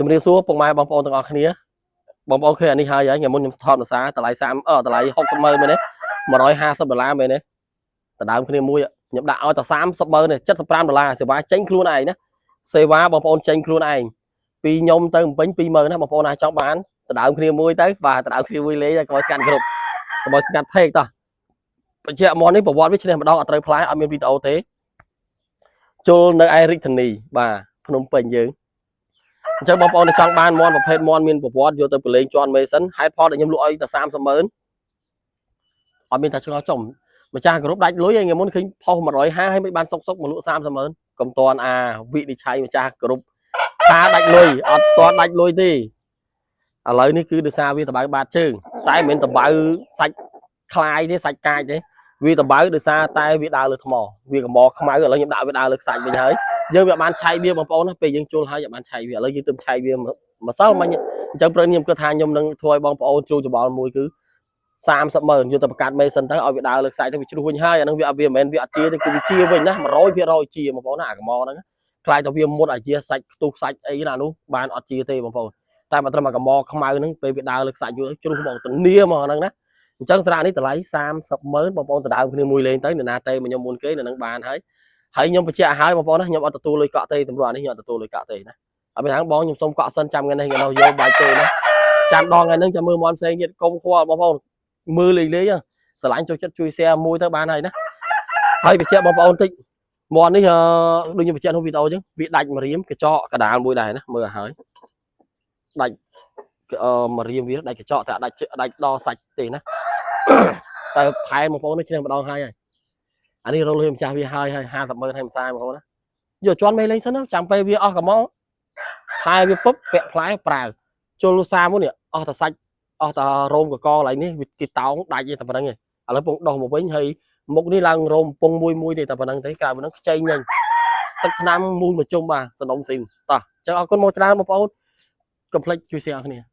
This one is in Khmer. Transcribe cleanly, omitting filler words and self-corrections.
ជំរាបសួរពុកម៉ែបងប្អូនទាំងអស់គ្នាបងប្អូនឃើញអានេះហើយថ្ងៃមុនខ្ញុំថតភាសាតម្លៃ30តម្លៃ60ម៉ឺនមែនទេ$150មែនទេដដើមគ្នាមួយខ្ញុំដាក់ឲ្យតែ30ម៉ឺនទេ$75សេវាចេញខ្លួនឯងណាសេវាបងប្អូនចេញខ្លួនឯងពីខ្ញុំទៅពេញ20000ណាបងប្អូនអាចចង់បានដដើមគ្នាមួយទៅបាទដដើមគ្នាមួយលេងតែកុំស្កាត់គ្រប់កុំស្កាត់ផេកតោះបញ្ជាក់មកនេះប្រវត្តិវាឈ្នះម្ដងអត់ត្រូវផ្លែអត់មានវីដេអូទេចូលនៅឯរាជធានីបាទភ្នំពេញយើងអញ្ចឹងបងប្អូនចង់បានមន់ប្រភេទមន់មានប្រវត្តិយកទៅប្រឡែងជន់មេសិនហេតុផលដែលខ្ញុំលក់ឲ្យតែ30ម៉ឺនអត់មានតែឆ្ងល់ចំម្ចាស់គ្រប់ដាច់លុយឯងមុនឃើញផុស150ហើយមិនបានសុកមកលក់30ម៉ឺនកុំតន់អាវិនិច្ឆ័យម្ចាស់គ្រប់ថាដាច់លុយអត់តន់ដាច់លុយទេឥឡូវនេះគឺដោយសារវាតបៅបាតជើងតែមិនមែនតបៅសាច់คลายទេសាច់កាចទេវាតបៅដោយសារតែវាដើរលើថ្មវាកំបខ្មៅឥឡូវខ្ញុំដាក់វាដើរលើខ្សាច់វិញហើយយើងវាបានឆៃវាបងប្អូនណាពេលយើងចូលហើយបានឆៃវាឥឡូវយើងទៅឆៃវាម្សិលមិញអញ្ចឹងព្រឹកខ្ញុំគិតថាខ្ញុំនឹងធ្វើឲ្យបងប្អូនជ្រូច្បល់មួយគឺ30ម៉ឺនយកទៅបង្កាត់មេសិនទៅឲ្យវាដើរលើខ្សាច់ទៅវាជ្រុះវិញហើយអានឹងវាអត់វាមិនមែនវាអត់ជាទេគឺវាជាវិញណា100%ជាបងប្អូនណាអាកំហ្នឹងខ្លាយទៅវាមុតអាជាសាច់ខ្ទុះសាច់អីណានោះបានអត់ជាទេបងប្អូនតែមកត្រឹមអាកំខ្មៅហ្នឹងពេលវាដើរលើខ្សាច់យូរជ្រុះបងទៅនីមកហ្នឹងណាអញ្ចឹងស្រានេះតម្លៃ30ម៉ឺនបងប្អូនដដើមគ្នាមួយលេងទៅអ្នកណាទេមកខ្ញុំមុនគេនៅនឹងបានហើយខ្ញុំបញ្ជាក់ឲ្យបងប្អូនណាខ្ញុំអត់ទទួលលុយកក់ទេតម្រូវអានេះខ្ញុំអត់ទទួលលុយកក់ទេណាអត់មានថាបងខ្ញុំសុំកក់សិនចាំថ្ងៃនេះខ្ញុំយកបាយទេណាចាំដងថ្ងៃហ្នឹងចាំមើលមន់ផ្សេងទៀតកុំខ្វល់បងប្អូនមើលលេងស្រឡាញ់ចូលចិត្តជួយ share មួយទៅបានហើយណាហើយបញ្ជាក់បងប្អូនតិចមន់នេះដូចខ្ញុំបញ្ជាក់ក្នុងវីដេអូអញ្ចឹងវាដាច់ម្រាមកញ្ចក់កដាលមួយដែរណាមើលឲ្យដាច់ម្រាមវាដាច់កញ្ចក់តែដាច់ដល់សាច់ទេណាតែផែនបងប្អូននេះឈ្នះម្ដងហើយអានេះរលុយម្ចាស់វាហើយ50ម៉ឺនឲ្យម្សាយបងប្អូនណាយកជន់មេលេងសិនចាំពេលវាអស់កំងថែវាពុបពាក់ផ្លែប្រើចូលលុសាមួយនេះអស់តែសាច់អស់តែរោមកកកន្លែងនេះវាគេតោងដាច់តែប៉ុណ្្នឹងឯងឥឡូវពងដោះមកវិញហើយមុខនេះឡើងរោមពងមួយទេតែប៉ុណ្្នឹងទេក្រៅប៉ុណ្្នឹងខ្ចីញញទឹកថ្នាំមូលមកជុំបាទសណ្ដុំស៊ីនតោះអញ្ចឹងអរគុណមកច្រើនបងប្អូនកុំភ្លេចជួយ share អស់គ្នា